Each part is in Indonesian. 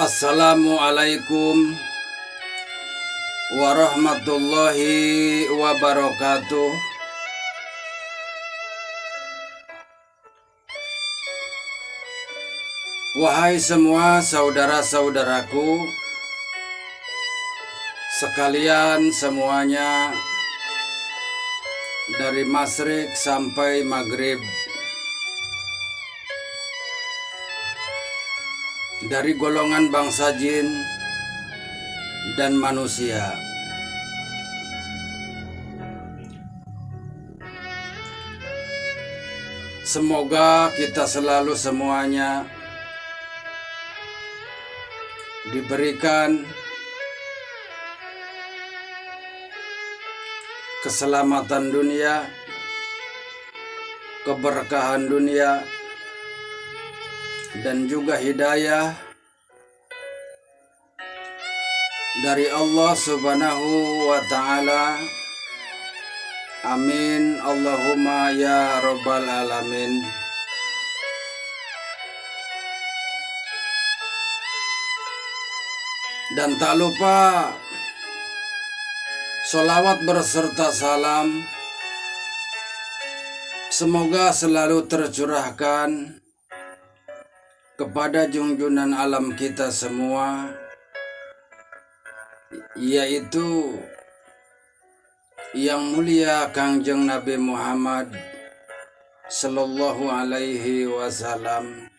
Assalamualaikum warahmatullahi wabarakatuh. Wahai semua saudara-saudaraku sekalian semuanya, dari masyrik sampai maghrib, dari golongan bangsa jin dan manusia. Semoga kita selalu semuanya diberikan keselamatan dunia, keberkahan dunia, dan juga hidayah dari Allah Subhanahu wa Ta'ala. Amin Allahumma ya Rabbal Alamin. Dan tak lupa sholawat berserta salam semoga selalu tercurahkan kepada junjungan alam kita semua, yaitu yang mulia Kangjeng Nabi Muhammad Sallallahu Alaihi Wasallam,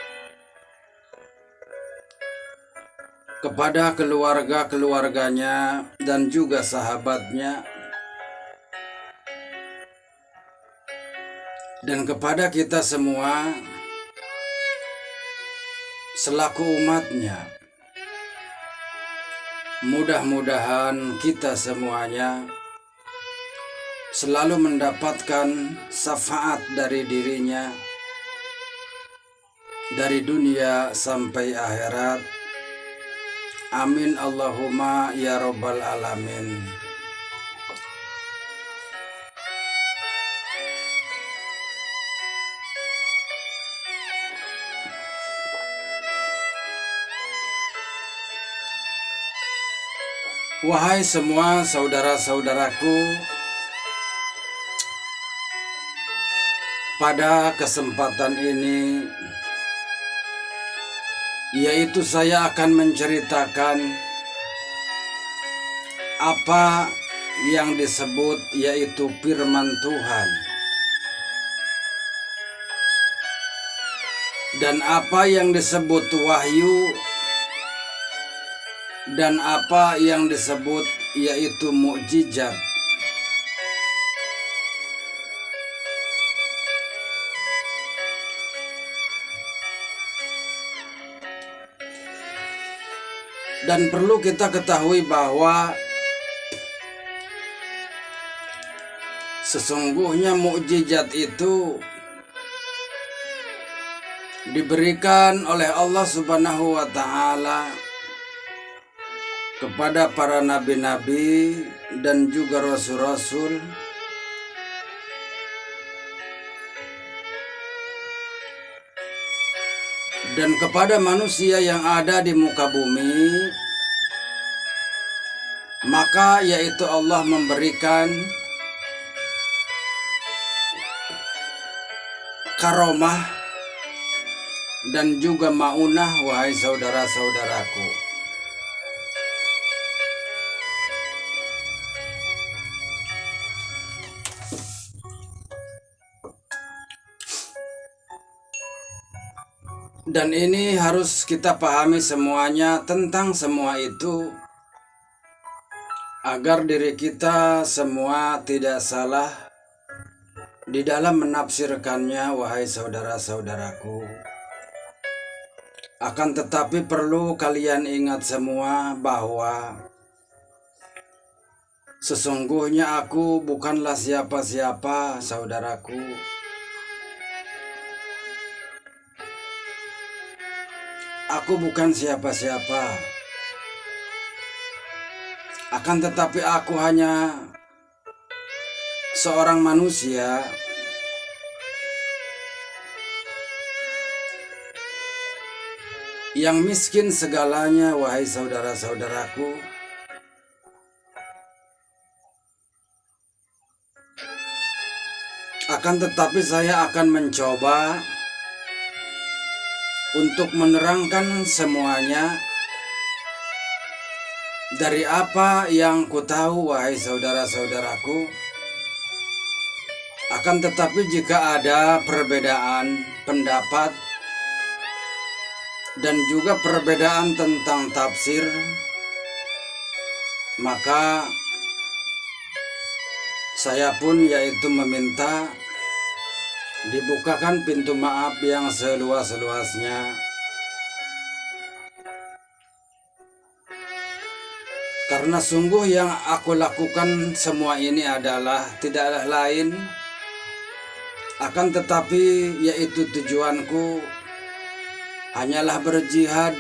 kepada keluarga-keluarganya dan juga sahabatnya, dan kepada kita semua selaku umatnya. Mudah-mudahan kita semuanya selalu mendapatkan syafaat dari dirinya dari dunia sampai akhirat. Amin Allahumma ya Rabbal Alamin. Wahai semua saudara-saudaraku, pada kesempatan ini yaitu saya akan menceritakan apa yang disebut yaitu firman Tuhan, dan apa yang disebut wahyu, dan apa yang disebut yaitu mukjizat. Dan perlu kita ketahui bahwa sesungguhnya mukjizat itu diberikan oleh Allah Subhanahu wa Ta'ala kepada para nabi-nabi dan juga rasul-rasul, dan kepada manusia yang ada di muka bumi. Maka yaitu Allah memberikan karomah dan juga maunah, wahai saudara-saudaraku. Dan ini harus kita pahami semuanya tentang semua itu, agar diri kita semua tidak salah di dalam menafsirkannya, wahai saudara-saudaraku. Akan tetapi perlu kalian ingat semua bahwa sesungguhnya aku bukanlah siapa-siapa, saudaraku. Aku bukan siapa-siapa. Akan tetapi aku hanya seorang manusia yang miskin segalanya, wahai saudara-saudaraku. Akan tetapi saya akan mencoba untuk menerangkan semuanya dari apa yang ku tahu, wahai saudara-saudaraku. Akan tetapi jika ada perbedaan pendapat dan juga perbedaan tentang tafsir, maka saya pun yaitu meminta dibukakan pintu maaf yang seluas-luasnya. Karena sungguh yang aku lakukan semua ini adalah tidaklah lain, akan tetapi yaitu tujuanku hanyalah berjihad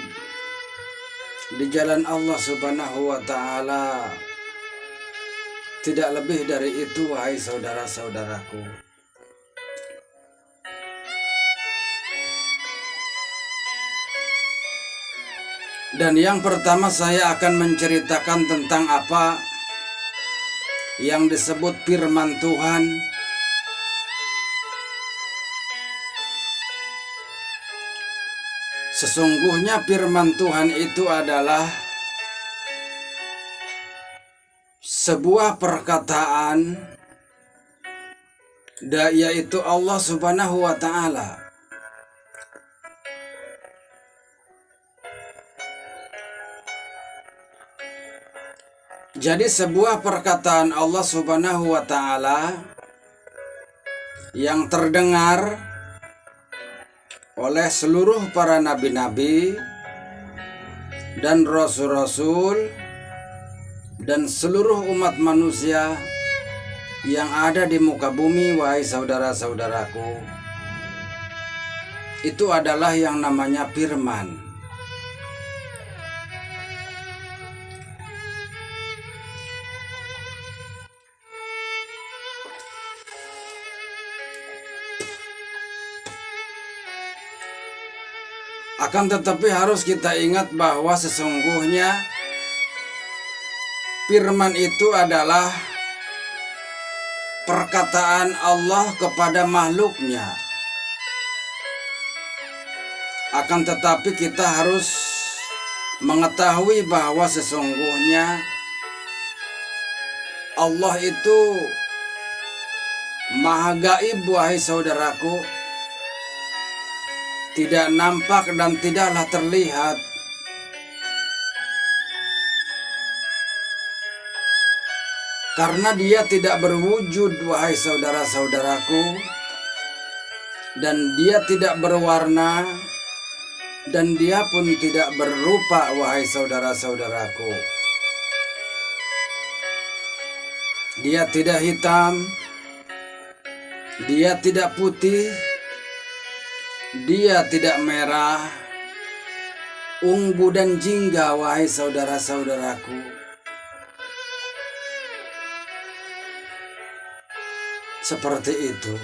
di jalan Allah Subhanahu wa Ta'ala. Tidak lebih dari itu, wahai saudara-saudaraku. Dan yang pertama saya akan menceritakan tentang apa yang disebut firman Tuhan. Sesungguhnya firman Tuhan itu adalah sebuah perkataan, yaitu Allah Subhanahu wa Ta'ala. Jadi sebuah perkataan Allah Subhanahu wa Ta'ala yang terdengar oleh seluruh para nabi-nabi dan rasul-rasul dan seluruh umat manusia yang ada di muka bumi, wahai saudara-saudaraku. Itu adalah yang namanya firman. Akan tetapi harus kita ingat bahwa sesungguhnya firman itu adalah perkataan Allah kepada makhluknya. Akan tetapi kita harus mengetahui bahwa sesungguhnya Allah itu maha gaib, wahai saudaraku. Tidak nampak dan tidaklah terlihat. Karena dia tidak berwujud, wahai saudara-saudaraku. Dan dia tidak berwarna. Dan dia pun tidak berupa, wahai saudara-saudaraku. Dia tidak hitam. Dia tidak putih. Dia tidak merah, ungu dan jingga, wahai saudara-saudaraku. Seperti itu.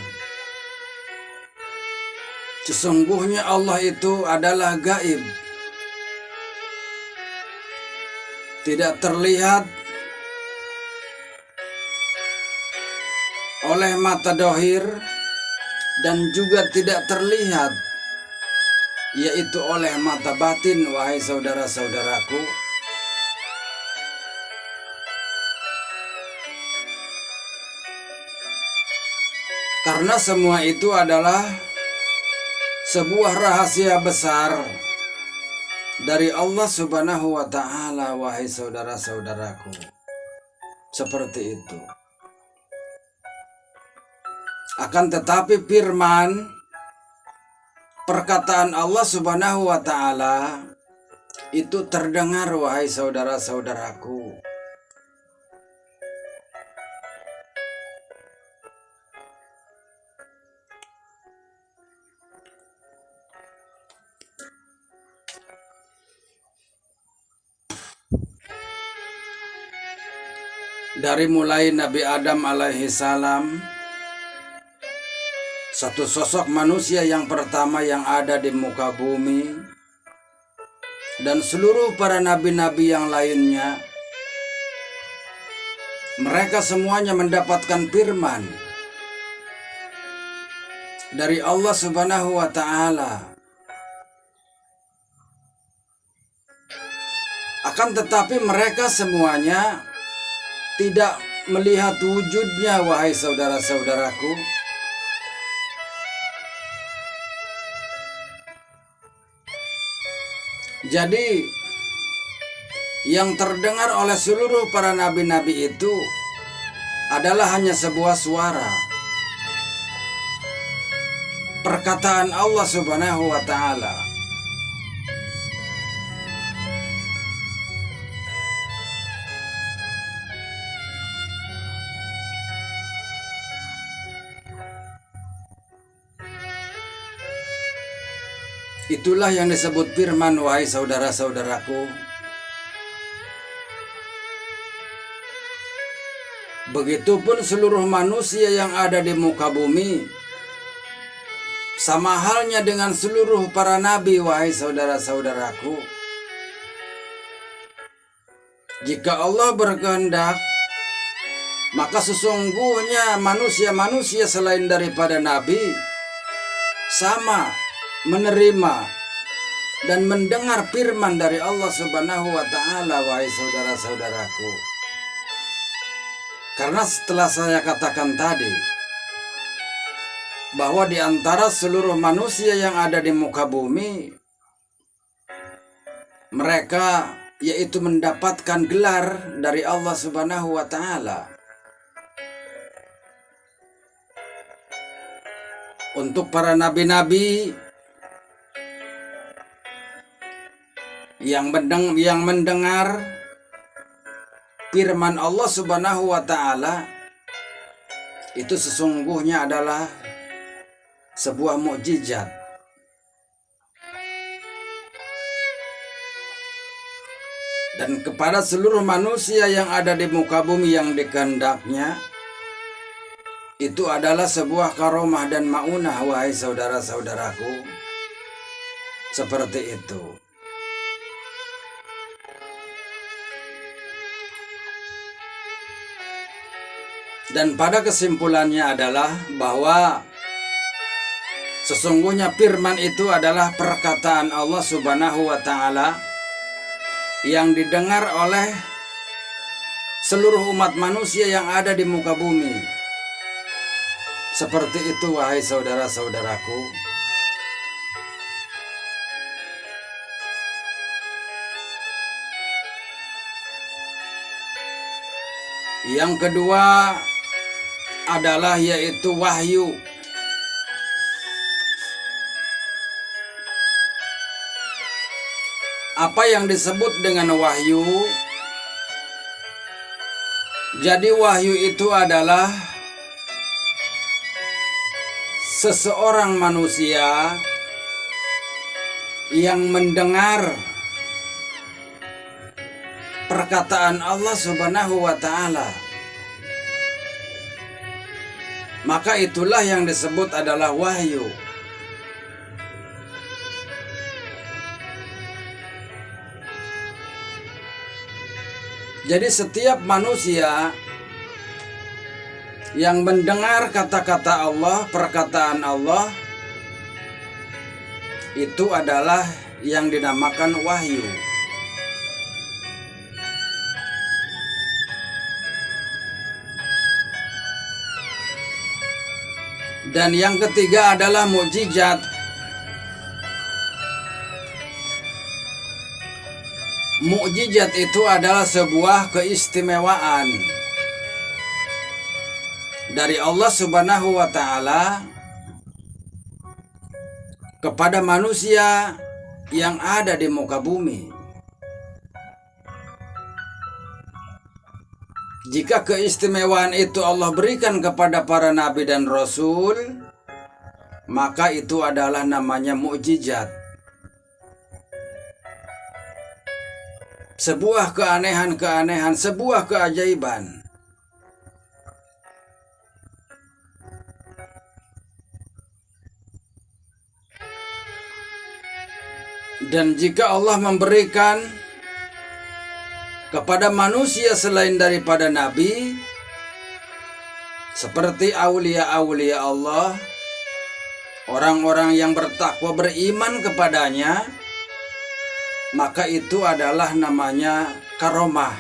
Sesungguhnya Allah itu adalah gaib. Tidak terlihat oleh mata dohir dan juga tidak terlihat, yaitu oleh mata batin, wahai saudara-saudaraku. Karena semua itu adalah sebuah rahasia besar dari Allah Subhanahu wa Ta'ala, wahai saudara-saudaraku. Seperti itu. Akan tetapi firman, perkataan Allah Subhanahu wa Ta'ala itu terdengar, wahai saudara-saudaraku. Dari mulai Nabi Adam alaihi salam, satu sosok manusia yang pertama yang ada di muka bumi, dan seluruh para nabi-nabi yang lainnya, mereka semuanya mendapatkan firman dari Allah Subhanahu wa Ta'ala. Akan tetapi mereka semuanya tidak melihat wujudnya, wahai saudara-saudaraku. Jadi yang terdengar oleh seluruh para nabi-nabi itu adalah hanya sebuah suara, perkataan Allah Subhanahu wa Ta'ala. Itulah yang disebut firman, wahai saudara-saudaraku. Begitupun seluruh manusia yang ada di muka bumi, sama halnya dengan seluruh para nabi, wahai saudara-saudaraku. Jika Allah berkehendak, maka sesungguhnya manusia-manusia selain daripada nabi sama menerima dan mendengar firman dari Allah Subhanahu wa Ta'ala, wahai saudara-saudaraku. Karena setelah saya katakan tadi bahwa di antara seluruh manusia yang ada di muka bumi, mereka yaitu mendapatkan gelar dari Allah Subhanahu wa Ta'ala. Untuk para nabi-nabi yang mendengar firman Allah Subhanahu wa Ta'ala, itu sesungguhnya adalah sebuah mukjizat. Dan kepada seluruh manusia yang ada di muka bumi yang dikehendaknya, itu adalah sebuah karomah dan maunah, wahai saudara-saudaraku. Seperti itu. Dan pada kesimpulannya adalah bahwa sesungguhnya firman itu adalah perkataan Allah Subhanahu wa Ta'ala yang didengar oleh seluruh umat manusia yang ada di muka bumi. Seperti itu, wahai saudara-saudaraku. Yang kedua adalah yaitu wahyu. Apa yang disebut dengan wahyu? Jadi wahyu itu adalah seseorang manusia yang mendengar perkataan Allah Subhanahu wa Ta'ala. Maka itulah yang disebut adalah wahyu. Jadi setiap manusia yang mendengar kata-kata Allah, perkataan Allah, itu adalah yang dinamakan wahyu. Dan yang ketiga adalah mukjizat. Mukjizat itu adalah sebuah keistimewaan dari Allah Subhanahu wa Ta'ala kepada manusia yang ada di muka bumi. Jika keistimewaan itu Allah berikan kepada para nabi dan rasul, maka itu adalah namanya mukjizat. Sebuah keanehan-keanehan, sebuah keajaiban. Dan jika Allah memberikan kepada manusia selain daripada nabi, seperti aulia-aulia Allah, orang-orang yang bertakwa beriman kepadanya, maka itu adalah namanya karomah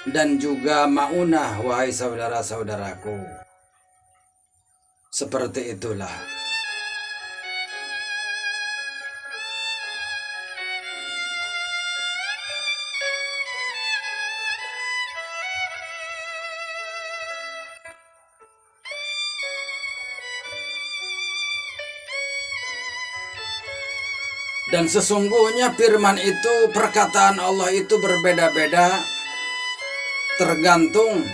dan juga maunah, wahai saudara-saudaraku. Seperti itulah. Dan sesungguhnya firman itu, perkataan Allah itu berbeda-beda, tergantung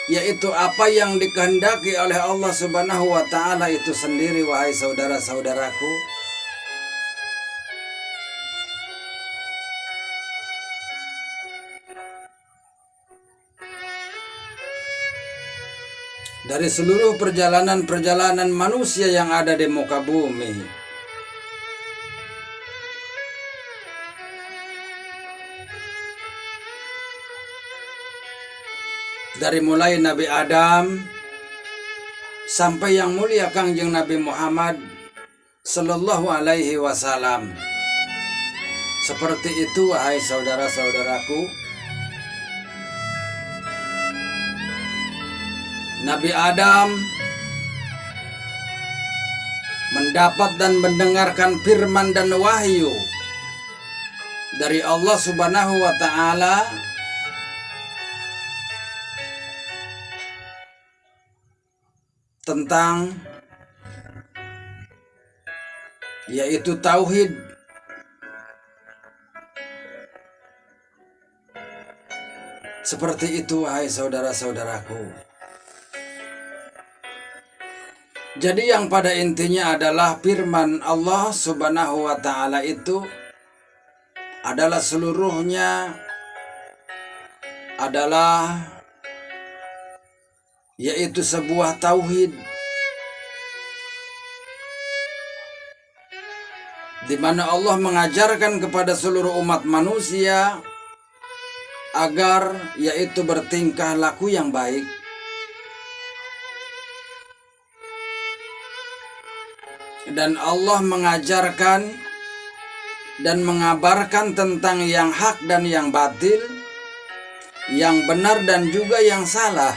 yaitu apa yang dikehendaki oleh Allah Subhanahu wa Ta'ala itu sendiri, wahai saudara-saudaraku. Dari seluruh perjalanan-perjalanan manusia yang ada di muka bumi, dari mulai Nabi Adam sampai yang mulia Kangjeng Nabi Muhammad Sallallahu Alaihi Wasallam. Seperti itu, wahai saudara-saudaraku. Nabi Adam mendapat dan mendengarkan firman dan wahyu dari Allah Subhanahu wa Ta'ala tentang yaitu tauhid. Seperti itu, wahai saudara-saudaraku. Jadi yang pada intinya adalah firman Allah Subhanahu wa Ta'ala itu adalah seluruhnya adalah yaitu sebuah tauhid, di mana Allah mengajarkan kepada seluruh umat manusia agar yaitu bertingkah laku yang baik, dan Allah mengajarkan dan mengabarkan tentang yang hak dan yang batil, yang benar dan juga yang salah.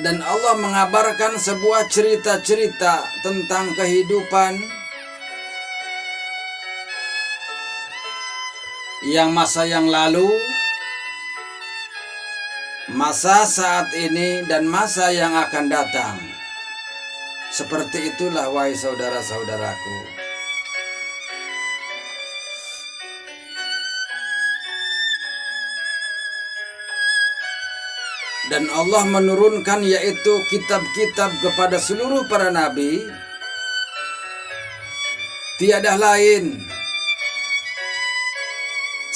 Dan Allah mengabarkan sebuah cerita-cerita tentang kehidupan yang masa yang lalu, masa saat ini, dan masa yang akan datang. Seperti itulah, wahai saudara-saudaraku. Dan Allah menurunkan yaitu kitab-kitab kepada seluruh para nabi. Tiada lain.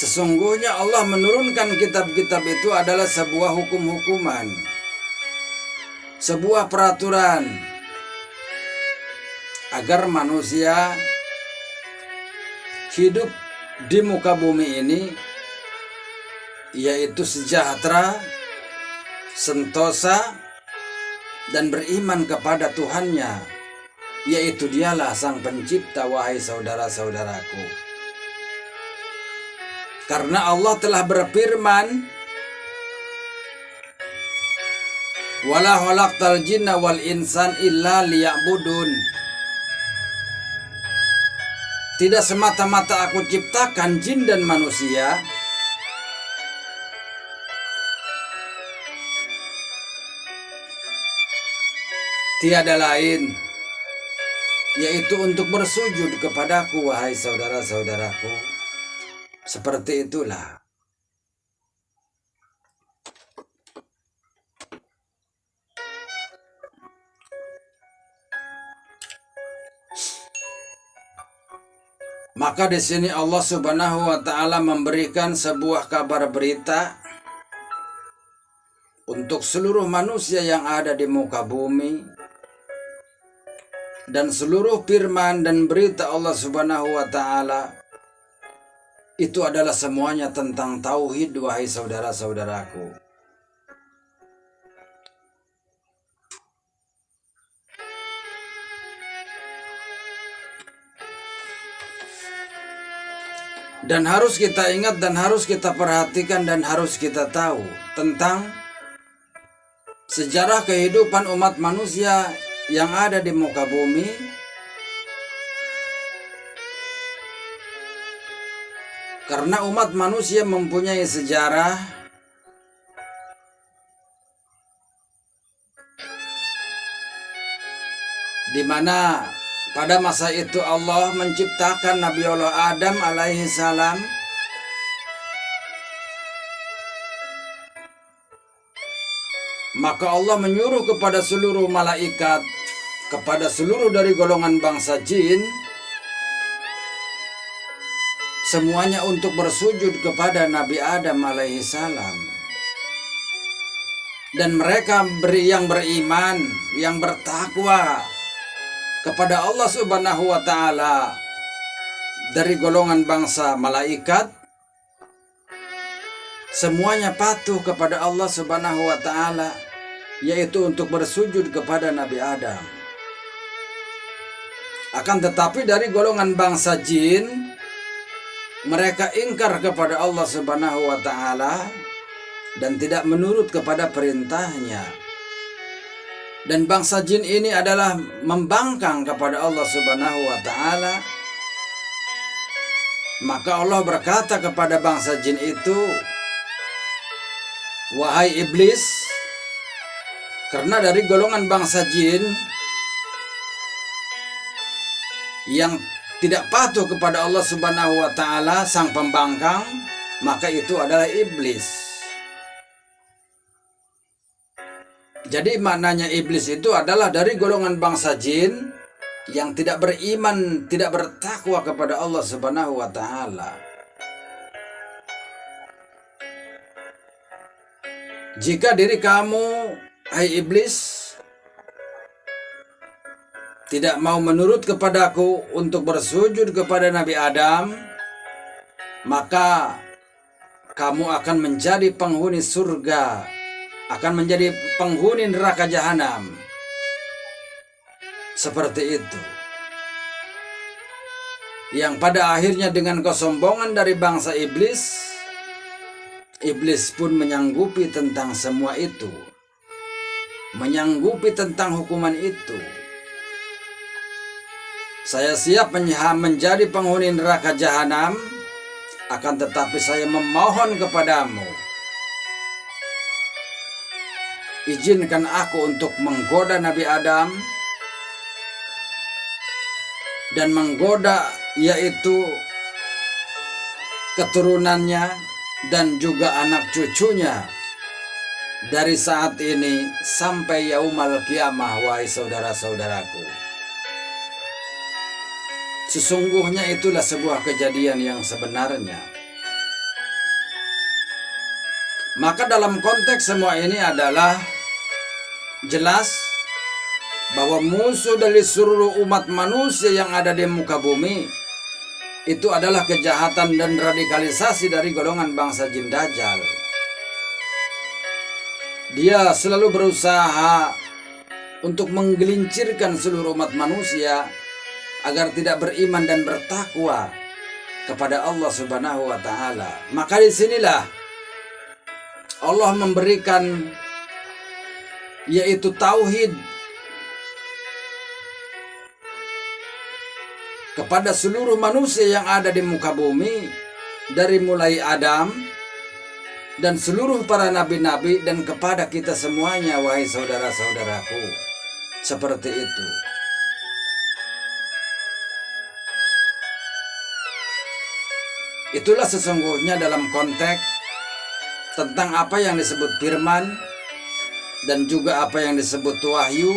Sesungguhnya Allah menurunkan kitab-kitab itu adalah sebuah hukum-hukuman, sebuah peraturan, agar manusia hidup di muka bumi ini yaitu sejahtera, sentosa, dan beriman kepada Tuhannya, yaitu dialah Sang Pencipta, wahai saudara-saudaraku. Karena Allah telah berfirman, "Wala khalaqtal jinna wal insan illa liya'budun." Tidak semata-mata aku ciptakan jin dan manusia tiada lain yaitu untuk bersujud kepadaku, wahai saudara-saudaraku. Seperti itulah. Maka di sini Allah Subhanahu wa Ta'ala memberikan sebuah kabar berita untuk seluruh manusia yang ada di muka bumi, dan seluruh firman dan berita Allah Subhanahu wa Ta'ala itu adalah semuanya tentang tauhid, wahai saudara-saudaraku. Dan harus kita ingat dan harus kita perhatikan dan harus kita tahu tentang sejarah kehidupan umat manusia yang ada di muka bumi. Karena umat manusia mempunyai sejarah di mana pada masa itu Allah menciptakan Nabi Allah Adam alaihi salam. Maka Allah menyuruh kepada seluruh malaikat, kepada seluruh dari golongan bangsa jin, semuanya untuk bersujud kepada Nabi Adam alaihi salam. Dan mereka yang beriman, yang bertakwa kepada Allah Subhanahu wa Ta'ala dari golongan bangsa malaikat, semuanya patuh kepada Allah Subhanahu wa Ta'ala, yaitu untuk bersujud kepada Nabi Adam. Akan tetapi dari golongan bangsa jin, mereka ingkar kepada Allah Subhanahu wa Ta'ala dan tidak menurut kepada perintahnya. Dan bangsa jin ini adalah membangkang kepada Allah Subhanahu wa Ta'ala. Maka Allah berkata kepada bangsa jin itu, "Wahai iblis," karena dari golongan bangsa jin yang tidak patuh kepada Allah Subhanahu wa Ta'ala, sang pembangkang, maka itu adalah iblis. Jadi maknanya iblis itu adalah dari golongan bangsa jin yang tidak beriman, tidak bertakwa kepada Allah Subhanahu wa Ta'ala. Jika diri kamu, hai iblis, tidak mau menurut kepadaku untuk bersujud kepada Nabi Adam, maka kamu akan menjadi penghuni surga, akan menjadi penghuni neraka jahanam. Seperti itu. Yang pada akhirnya dengan kesombongan dari bangsa iblis, iblis pun menyanggupi tentang semua itu. Menyanggupi tentang hukuman itu. Saya siap menjadi penghuni neraka jahanam, akan tetapi saya memohon kepadamu, izinkan aku untuk menggoda Nabi Adam dan menggoda yaitu keturunannya dan juga anak cucunya dari saat ini sampai yaumal kiamah, wahai saudara-saudaraku. Sesungguhnya itulah sebuah kejadian yang sebenarnya. Maka dalam konteks semua ini adalah jelas bahwa musuh dari seluruh umat manusia yang ada di muka bumi itu adalah kejahatan dan radikalisasi dari golongan bangsa jin Dajjal. Dia selalu berusaha untuk menggelincirkan seluruh umat manusia agar tidak beriman dan bertakwa kepada Allah Subhanahu wa Ta'ala. Maka disinilah Allah memberikan yaitu tauhid kepada seluruh manusia yang ada di muka bumi, dari mulai Adam dan seluruh para nabi-nabi dan kepada kita semuanya, wahai saudara-saudaraku. Seperti itu. Itulah sesungguhnya dalam konteks tentang apa yang disebut firman dan juga apa yang disebut wahyu